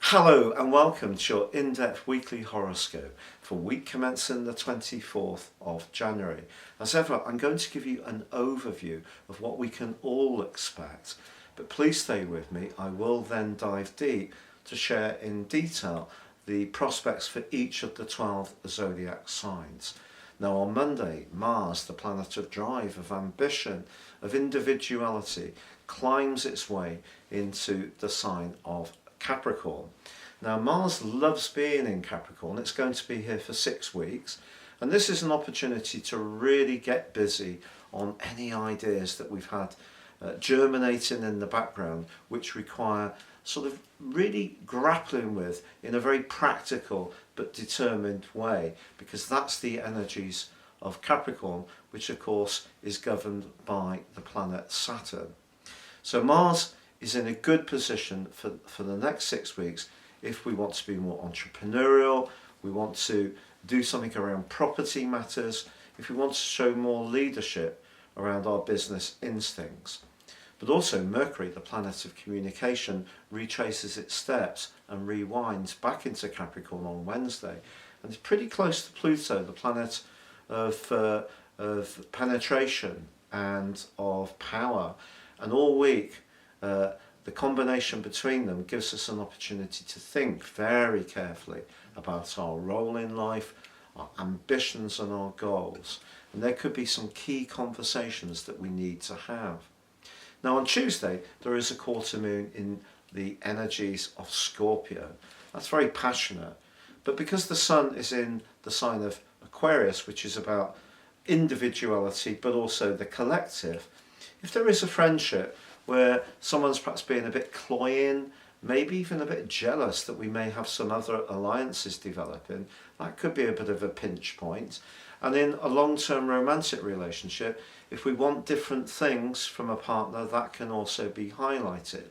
Hello and welcome to your in-depth weekly horoscope for week commencing the 24th of January. As ever, I'm going to give you an overview of what we can all expect, but please stay with me. I will then dive deep to share in detail the prospects for each of the 12 zodiac signs. Now on Monday, Mars, the planet of drive, of ambition, of individuality, climbs its way into the sign of Capricorn. Now Mars loves being in Capricorn. It's going to be here for 6 weeks, and this is an opportunity to really get busy on any ideas that we've had germinating in the background, which require sort of really grappling with in a very practical but determined way, because that's the energies of Capricorn, which of course is governed by the planet Saturn. So Mars is in a good position for the next 6 weeks if we want to be more entrepreneurial, we want to do something around property matters, if we want to show more leadership around our business instincts. But also Mercury, the planet of communication, retraces its steps and rewinds back into Capricorn on Wednesday, and it's pretty close to Pluto, the planet of penetration and of power, and all week the combination between them gives us an opportunity to think very carefully about our role in life, our ambitions and our goals. And there could be some key conversations that we need to have. Now on Tuesday, there is a quarter moon in the energies of Scorpio. That's very passionate. But because the sun is in the sign of Aquarius, which is about individuality, but also the collective, if there is a friendship where someone's perhaps being a bit cloying, maybe even a bit jealous that we may have some other alliances developing, that could be a bit of a pinch point. And in a long-term romantic relationship, if we want different things from a partner, that can also be highlighted.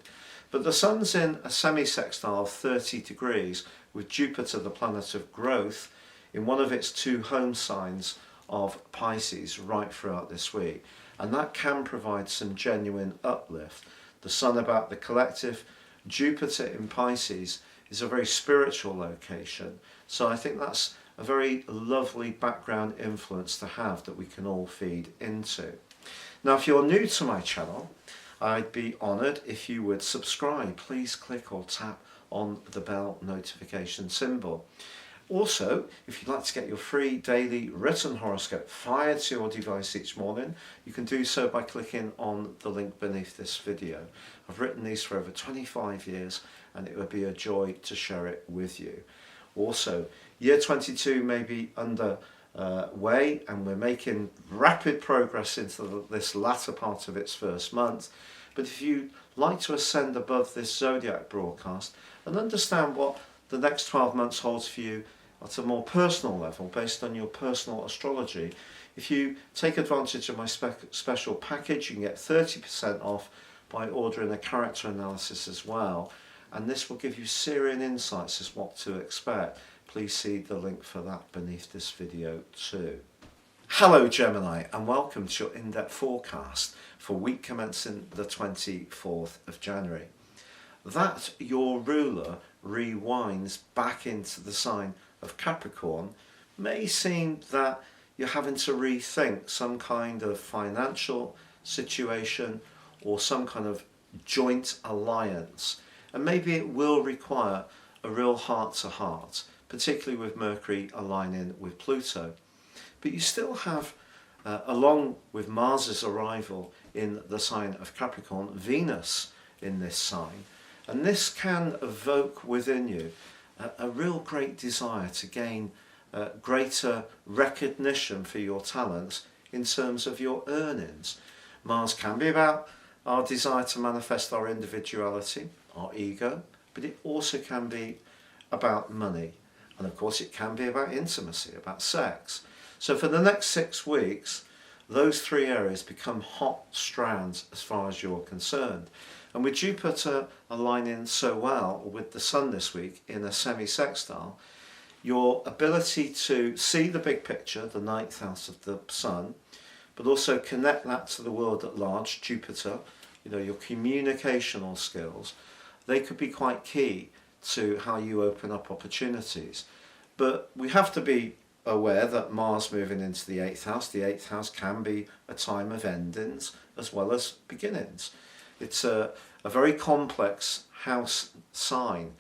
But the sun's in a semi-sextile of 30 degrees with Jupiter, the planet of growth, in one of its 2 home signs of Pisces right throughout this week. And that can provide some genuine uplift. The sun about the collective, Jupiter in Pisces is a very spiritual location. So I think that's a very lovely background influence to have that we can all feed into. Now, if you're new to my channel, I'd be honoured if you would subscribe. Please click or tap on the bell notification symbol. Also, if you'd like to get your free daily written horoscope fired to your device each morning, you can do so by clicking on the link beneath this video. I've written these for over 25 years and it would be a joy to share it with you. Also, year 22 may be underway and we're making rapid progress into this latter part of its first month. But if you'd like to ascend above this Zodiac broadcast and understand what the next 12 months holds for you at a more personal level based on your personal astrology, if you take advantage of my special package, you can get 30% off by ordering a character analysis as well, and this will give you Syrian insights as what to expect. Please see the link for that beneath this video too. Hello Gemini, and welcome to your in-depth forecast for week commencing the 24th of January. That your ruler rewinds back into the sign of Capricorn may seem that you're having to rethink some kind of financial situation or some kind of joint alliance, and maybe it will require a real heart-to-heart, particularly with Mercury aligning with Pluto. But you still have, along with Mars's arrival in the sign of Capricorn, Venus in this sign. And this can evoke within you a real great desire to gain greater recognition for your talents in terms of your earnings. Mars can be about our desire to manifest our individuality, our ego, but it also can be about money. And of course it can be about intimacy, about sex. So for the next 6 weeks, those 3 areas become hot strands as far as you're concerned. And with Jupiter aligning so well with the Sun this week in a semi-sextile, your ability to see the big picture, the 9th house of the Sun, but also connect that to the world at large, Jupiter, your communicational skills, they could be quite key to how you open up opportunities. But we have to be aware that Mars moving into the 8th house, the 8th house can be a time of endings as well as beginnings. It's a very complex house sign,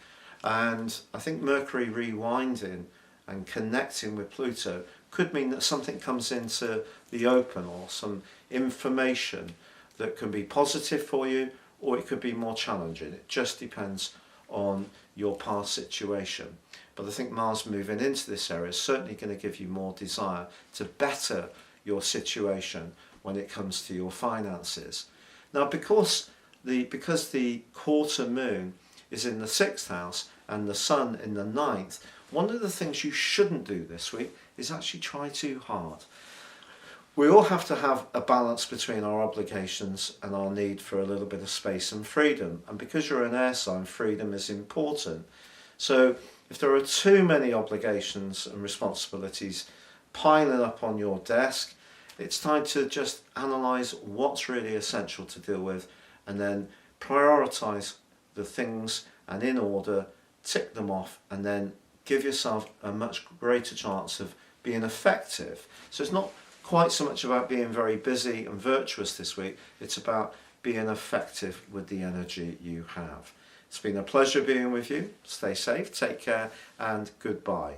and I think Mercury rewinding and connecting with Pluto could mean that something comes into the open, or some information that can be positive for you, or it could be more challenging. It just depends on your past situation. But I think Mars moving into this area is certainly going to give you more desire to better your situation when it comes to your finances. Now, because the quarter moon is in the 6th house and the sun in the 9th, one of the things you shouldn't do this week is actually try too hard. We all have to have a balance between our obligations and our need for a little bit of space and freedom. And because you're an air sign, freedom is important. So if there are too many obligations and responsibilities piling up on your desk, it's time to just analyse what's really essential to deal with, and then prioritise the things, and in order, tick them off, and then give yourself a much greater chance of being effective. So it's not quite so much about being very busy and virtuous this week, it's about being effective with the energy you have. It's been a pleasure being with you. Stay safe, take care, and goodbye.